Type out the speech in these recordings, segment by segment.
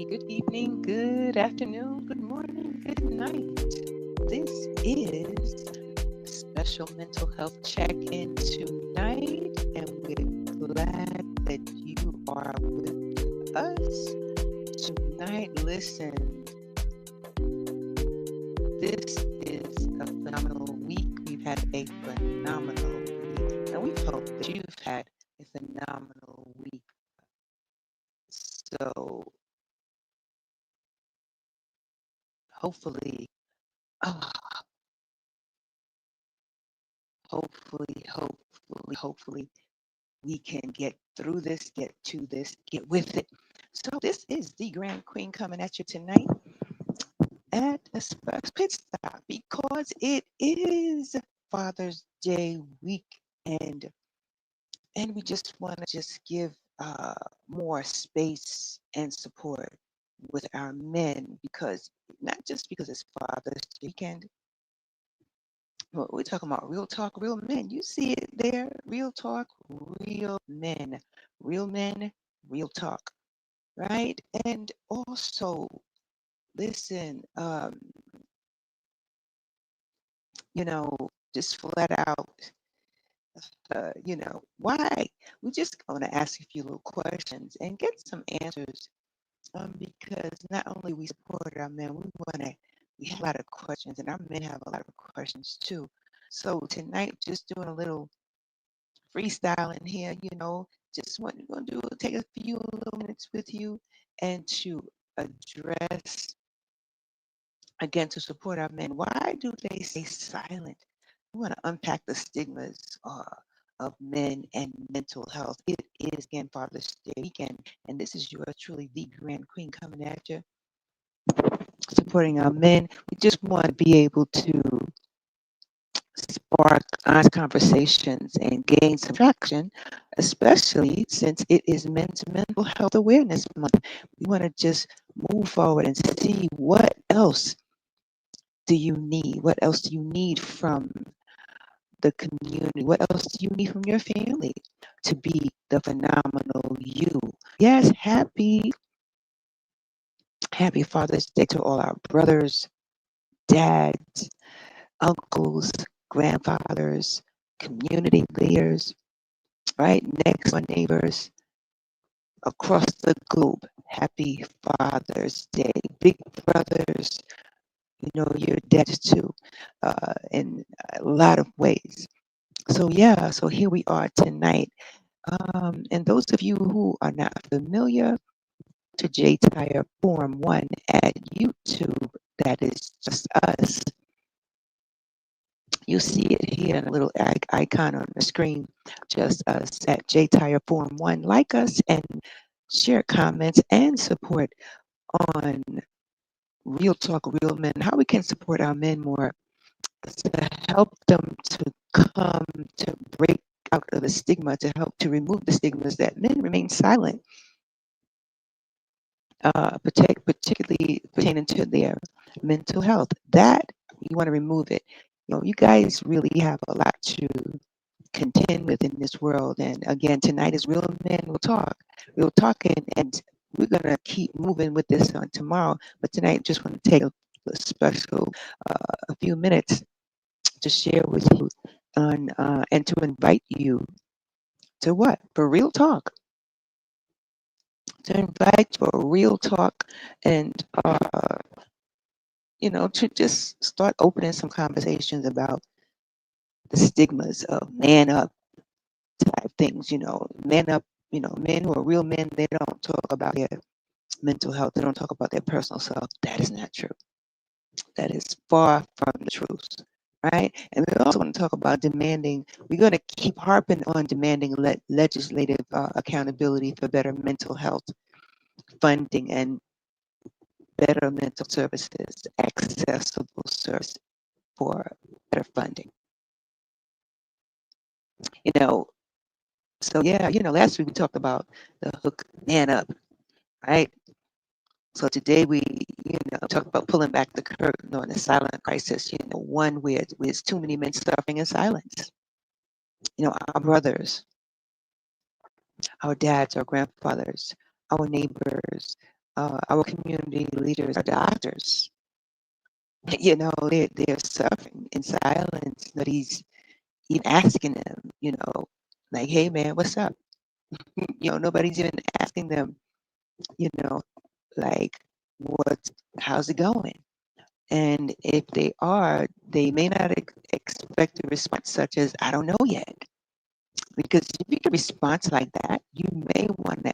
good evening, good afternoon, good morning, good night. This is special mental health check-in tonight, and we're glad that you are with us tonight. Listen, this is a phenomenal week. We've had a phenomenal week, and we hope that you've had a phenomenal week. So hopefully, oh, hopefully, we can get through this, get to this, get with it. So this is the Grand Queen coming at you tonight at a special pit stop because it is Father's Day weekend, and we just want to just give more space and support with our men because not just because it's Father's Day weekend. Well, we're talking about real talk, real men. You see it there. Real talk, real men. Real men, real talk, right? And also, listen, you know, just flat out, why? We're just going to ask a few little questions and get some answers because not only we support our men, we have a lot of questions, and our men have a lot of questions too. So tonight, just doing a little freestyling here, just want going to do take a few little minutes with you and to address again to support our men. Why do they stay silent? We want to unpack the stigmas of men and mental health. It is again Father's Day weekend, and this is yours truly, the Grand Queen, coming at you, supporting our men. We just want to be able to spark honest conversations and gain some traction, especially since it is Men's Mental Health Awareness Month. We want to just move forward and see what else do you need? What else do you need from the community? What else do you need from your family to be the phenomenal you? Yes, happy Father's Day to all our brothers, dads, uncles, grandfathers, community leaders, right? Next door neighbors across the globe. Happy Father's Day. Big brothers, your dads too, in a lot of ways. So, yeah, so here we are tonight. And those of you who are not familiar to J Tire Form 1 at YouTube, that is just us. You see it here in a little icon on the screen, just us at J Tire Form 1. Like us and share comments and support on Real Talk, Real Men, how we can support our men more to help them to come to break out of the stigma, to help to remove the stigmas that men remain silent, particularly pertaining to their mental health. That you want to remove it. You guys really have a lot to contend with in this world. And again, tonight is Real Men Will Talk. We'll talk, and we're going to keep moving with this on tomorrow. But tonight, just want to take a special a few minutes to share with you on and to invite you to what? For real talk. To invite for real talk and to just start opening some conversations about the stigmas of man up type things, man up, men who are real men, they don't talk about their mental health. They don't talk about their personal self. That is not true. That is far from the truth, right? And we also want to talk about demanding. We're going to keep harping on demanding legislative accountability for better mental health funding and better mental services, accessible service for better funding. You know, so yeah, last week we talked about the hook man up, right? So today we, talk about pulling back the curtain on the silent crisis, one where there's too many men suffering in silence. Our brothers, our dads, our grandfathers, our neighbors, our community leaders, our doctors, they're suffering in silence. Nobody's even asking them, like, hey man, what's up? Nobody's even asking them, you know, like, how's it going? And if they are, they may not expect a response such as, I don't know yet. Because if you get a response like that, you may want to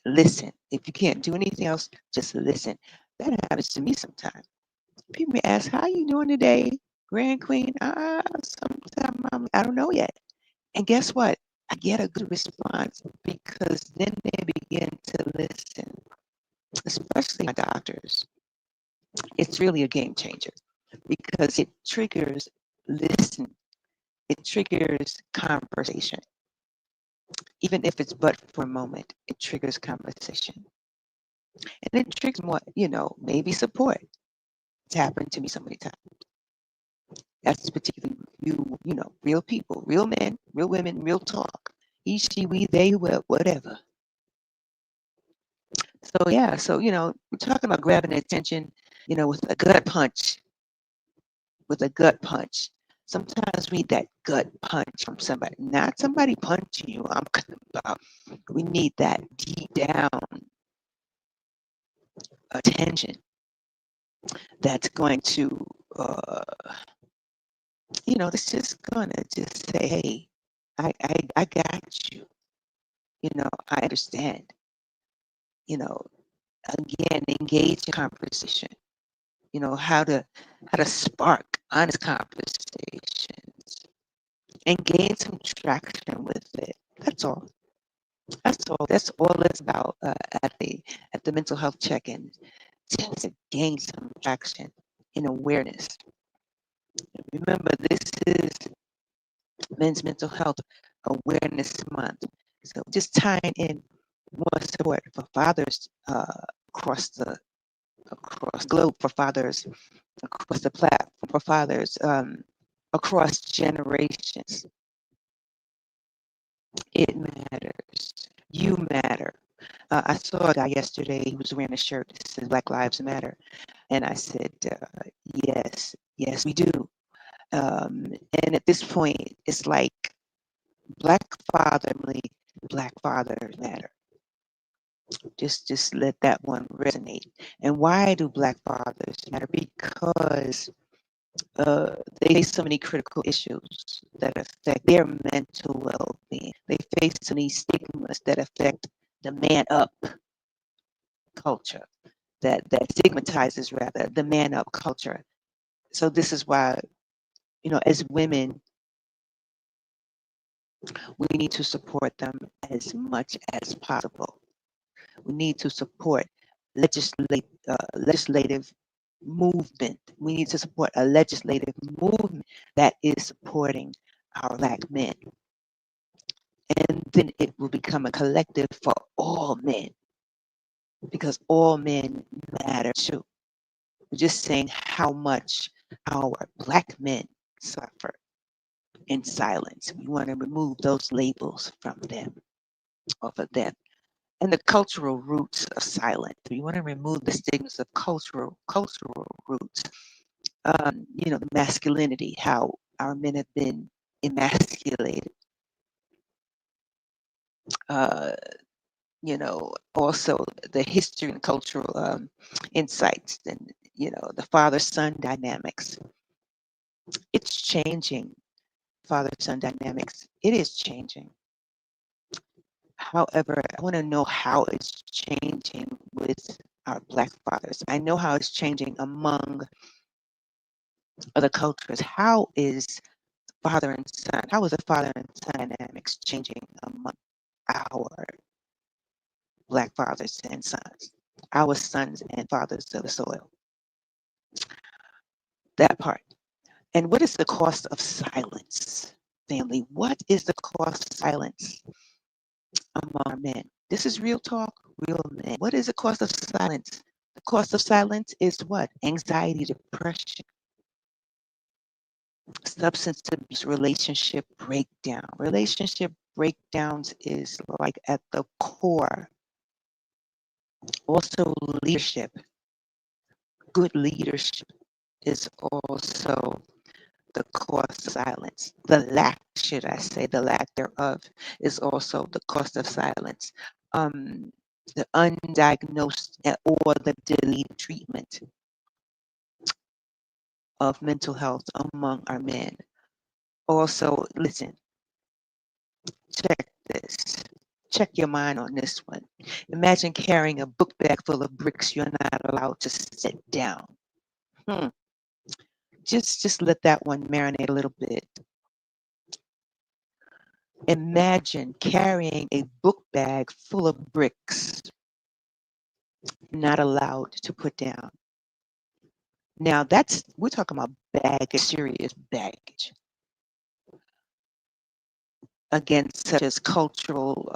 listen. If you can't do anything else, just listen. That happens to me sometimes. People may ask, how you doing today, Grand Queen? Sometimes I don't know yet. And guess what? I get a good response because then they begin to listen, especially my doctors. It's really a game changer because it triggers listen. It triggers conversation. Even if it's but for a moment, it triggers conversation. And it triggers more, maybe support. It's happened to me so many times. That's particularly real people, real men, real women, real talk. He, she, we, they, whatever. So yeah, we're talking about grabbing attention, with a gut punch, Sometimes we need that gut punch from somebody, not somebody punching you. I'm talking about we need that deep down attention that's going to, it's just gonna just say, hey, I got you. I understand. Again, engage in conversation. How to spark honest conversations and gain some traction with it. That's all. That's all it's about at the mental health check-in. To gain some traction in awareness. Remember, this is Men's Mental Health Awareness Month. So just tying in more support for fathers across the globe, for fathers across the platform, for fathers across generations. It matters. You matter. I saw a guy yesterday. He was wearing a shirt that says Black Lives Matter. And I said, yes, we do. And at this point, it's like Black fathers matter. Just let that one resonate. And why do Black fathers matter? Because they face so many critical issues that affect their mental well-being. They face so many stigmas that affect the man up culture, that stigmatizes rather the man up culture. So this is why, as women, we need to support them as much as possible. We need to support legislative movement. We need to support a legislative movement that is supporting our Black men. And then it will become a collective for all men, because all men matter too. We're just saying how much our Black men suffer in silence. We want to remove those labels from them, off of them. And the cultural roots of silence. We want to remove the stigmas of cultural roots. The masculinity, how our men have been emasculated. Also the history and cultural insights, and the father-son dynamics. It's changing. Father-son dynamics. It is changing. However, I want to know how it's changing with our Black fathers. I know how it's changing among other cultures. How is father and son? How is the father and son dynamics changing among our Black fathers and sons? Our sons and fathers of the soil. That part. And what is the cost of silence, family? What is the cost of silence among our men? This is real talk, real men. What is the cost of silence? The cost of silence is what? Anxiety, depression, substance abuse, relationship breakdown. Relationship breakdowns is like at the core Also, leadership. Good leadership is also the cost of silence. The lack, should I say, the lack thereof is also the cost of silence. The undiagnosed or the delayed treatment of mental health among our men. Also, listen, check this. Check your mind on this one. Imagine carrying a book bag full of bricks you're not allowed to sit down. Hmm. Just let that one marinate a little bit. Imagine carrying a book bag full of bricks not allowed to put down. Now we're talking about baggage, serious baggage. Again, such as cultural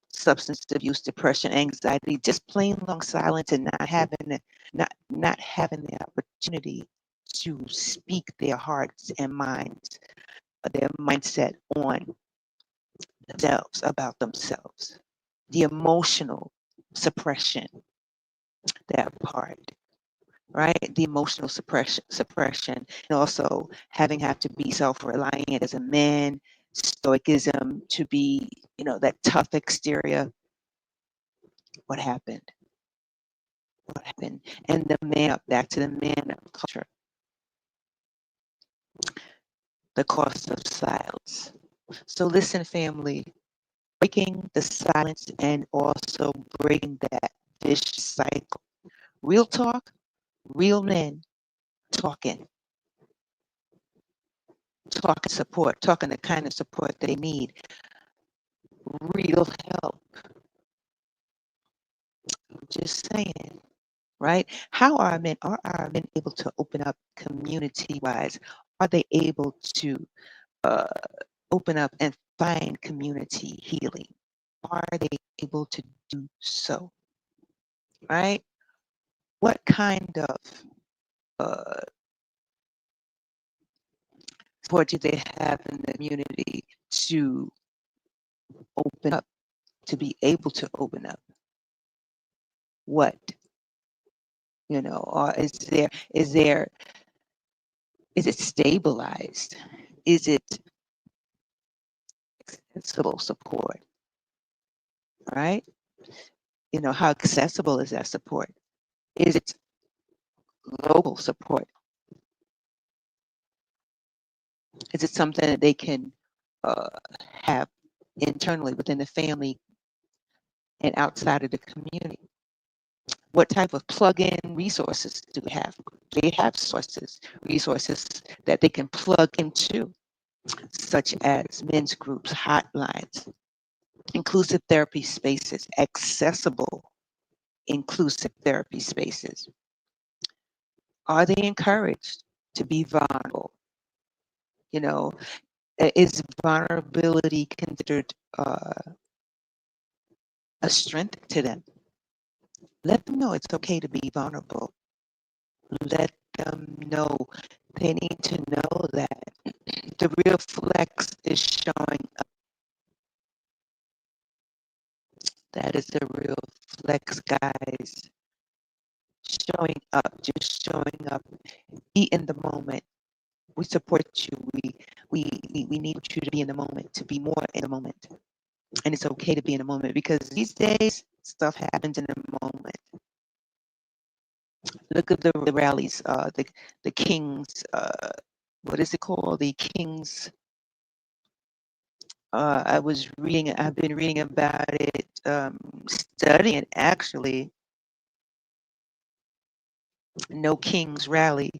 substance abuse, depression, anxiety, just plain long silence and not having the opportunity to speak their hearts and minds, their mindset on themselves, about themselves. The emotional suppression, that part, right? The emotional suppression, and also having have to be self-reliant as a man, stoicism to be, that tough exterior. What happened? What happened? And the man up, back to the man up culture, the cost of silence. So listen, family, breaking the silence and also breaking that vicious cycle. Real talk, real men talking, talking support, talking the kind of support they need, real help. Just saying, right? How are our men able to open up community wise? Are they able to uh, open up and find community healing? Are they able to do so? Right? What kind of uh, support do they have in the community to open up, to be able to open up? What, or is it stabilized? Is it accessible support? Right? How accessible is that support? Is it local support? Is it something that they can uh, have internally within the family and outside of the community? What type of plug-in resources do they have? Do they have resources that they can plug into, such as men's groups, hotlines, inclusive therapy spaces, accessible inclusive therapy spaces? Are they encouraged to be vulnerable? Is vulnerability considered a strength to them? Let them know it's okay to be vulnerable. Let them know they need to know that the real flex is showing up. That is the real flex, guys. Showing up, just showing up. Be in the moment. We support you. We need you to be in the moment, to be more in the moment. And it's okay to be in the moment, because these days stuff happens in the moment. Look at the rallies, the Kings, what is it called? The Kings. I've been reading about it, studying actually. No Kings rally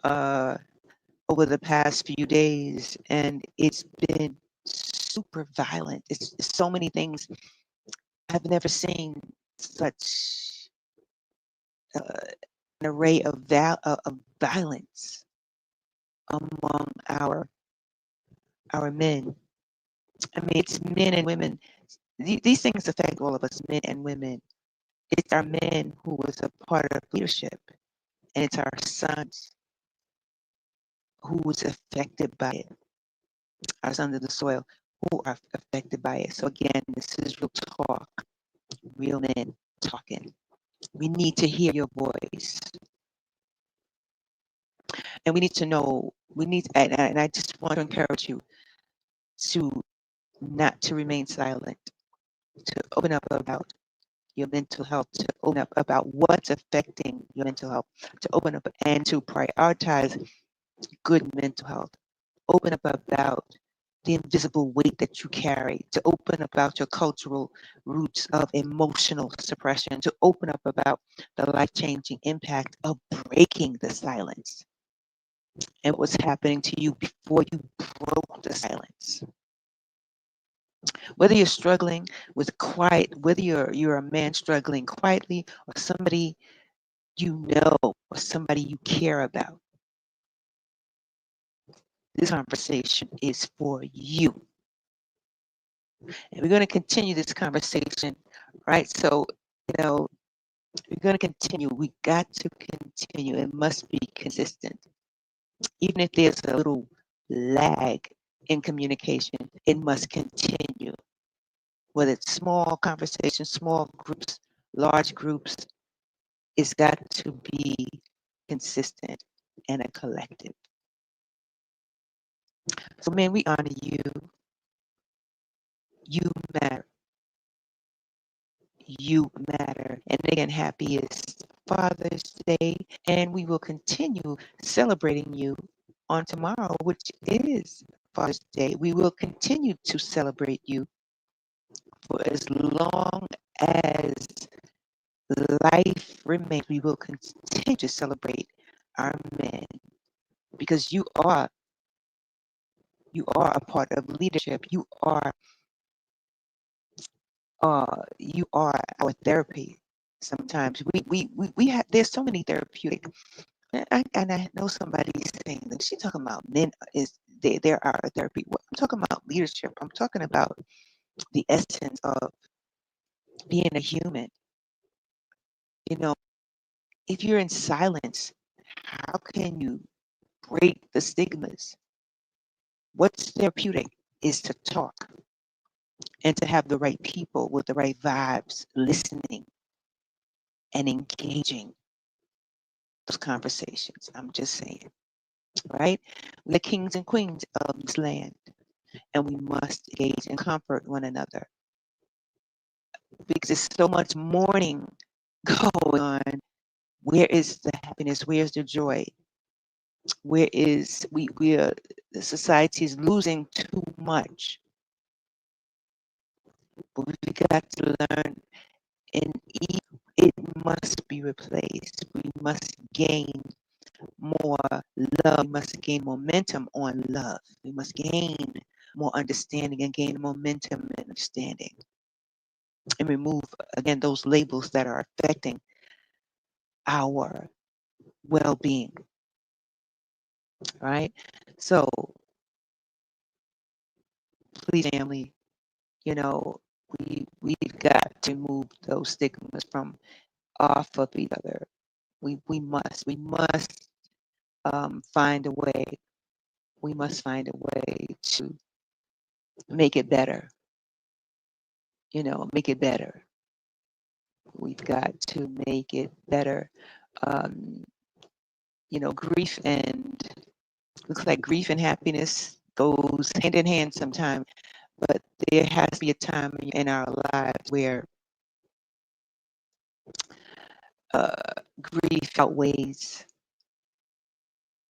over the past few days, and it's been super violent. It's so many things. I've never seen such an array of violence among our men. I mean, it's men and women. These things affect all of us, men and women. It's our men who was a part of leadership, and it's our sons who was affected by it, our sons of the soil who are affected by it. So again, this is real talk, real men talking. We need to hear your voice. And we need to know, and I just want to encourage you to not to remain silent, to open up about your mental health, to open up about what's affecting your mental health, to open up and to prioritize good mental health. Open up about the invisible weight that you carry, to open about your cultural roots of emotional suppression, to open up about the life-changing impact of breaking the silence and what's happening to you before you broke the silence. Whether you're struggling with quiet, whether you're a man struggling quietly or somebody you know or somebody you care about, this conversation is for you. And we're going to continue this conversation, right? So, we're going to continue. We got to continue. It must be consistent. Even if there's a little lag in communication, it must continue. Whether it's small conversations, small groups, large groups, it's got to be consistent and a collective. So, man, we honor you. You matter. You matter. And again, happiest Father's Day. And we will continue celebrating you on tomorrow, which is Father's Day. We will continue to celebrate you for as long as life remains. We will continue to celebrate our men because you are a part of leadership. You are our therapy. Sometimes we have, there's so many therapeutic, and I know somebody's saying that she's talking about men is they're our therapy. Well, I'm talking about leadership. I'm talking about the essence of being a human. If you're in silence, how can you break the stigmas? What's therapeutic is to talk and to have the right people with the right vibes listening and engaging those conversations. I'm just saying, right? We're kings and queens of this land, and we must engage and comfort one another because there's so much mourning going on. Where is the happiness? Where's the joy? Where is the society is losing too much. But we got to learn, and it must be replaced. We must gain more love. We must gain momentum on love. We must gain more understanding and gain momentum and understanding, and remove again those labels that are affecting our well-being. Right? So please, family, we've got to move those stigmas from off of each other. We must find a way. We must find a way to make it better. Make it better. We've got to make it better. Grief and looks like grief and happiness goes hand in hand sometimes, but there has to be a time in our lives where grief outweighs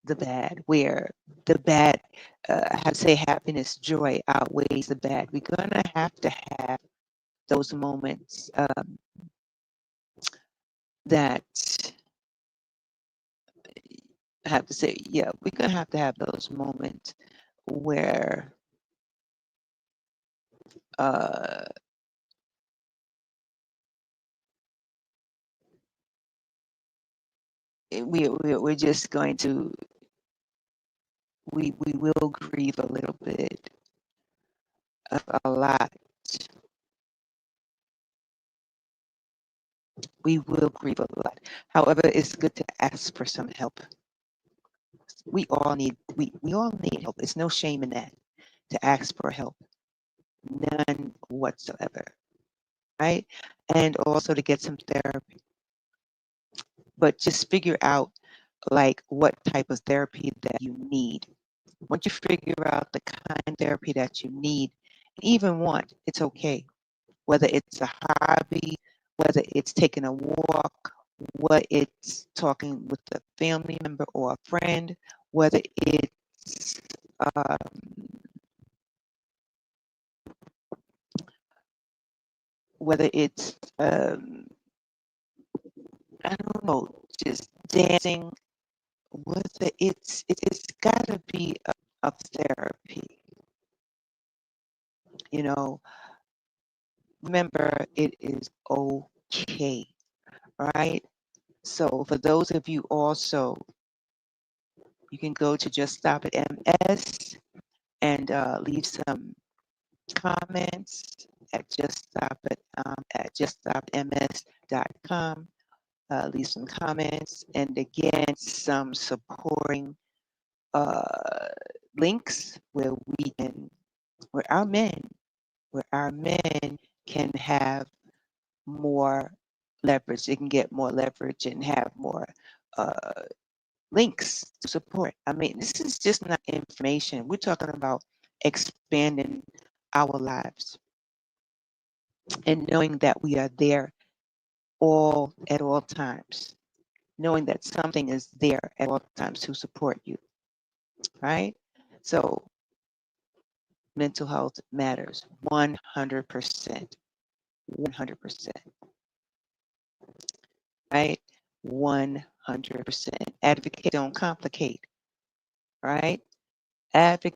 the bad, where the bad, I say happiness, joy outweighs the bad. We're gonna have to have those moments that I have to say, yeah, we're gonna have to have those moments where we're just going to we will grieve a little bit, a lot. We will grieve a lot. However, it's good to ask for some help. We all need help. There's no shame in that, to ask for help. None whatsoever. right? And also to get some therapy. But just figure out like what type of therapy that you need. Once you figure out the kind of therapy that you need, even want, it's okay. Whether it's a hobby, whether it's taking a walk, whether it's talking with a family member or a friend, whether it's whether it's I don't know, just dancing, whether it's gotta be a therapy. You know, remember it is okay, right? So for those of you also, you can go to Just Stop at MS and leave some comments at juststopms.com. Leave some comments and again some supporting uh, links where our men where our men can have more leverage. They can get more leverage and have more uh, links to support. I mean, this is just not information. We're talking about expanding our lives and knowing that we are there all at all times, knowing that something is there at all times to support you, right? So mental health matters 100%. 100%, right? 100%. Advocate, don't complicate, right? Advocate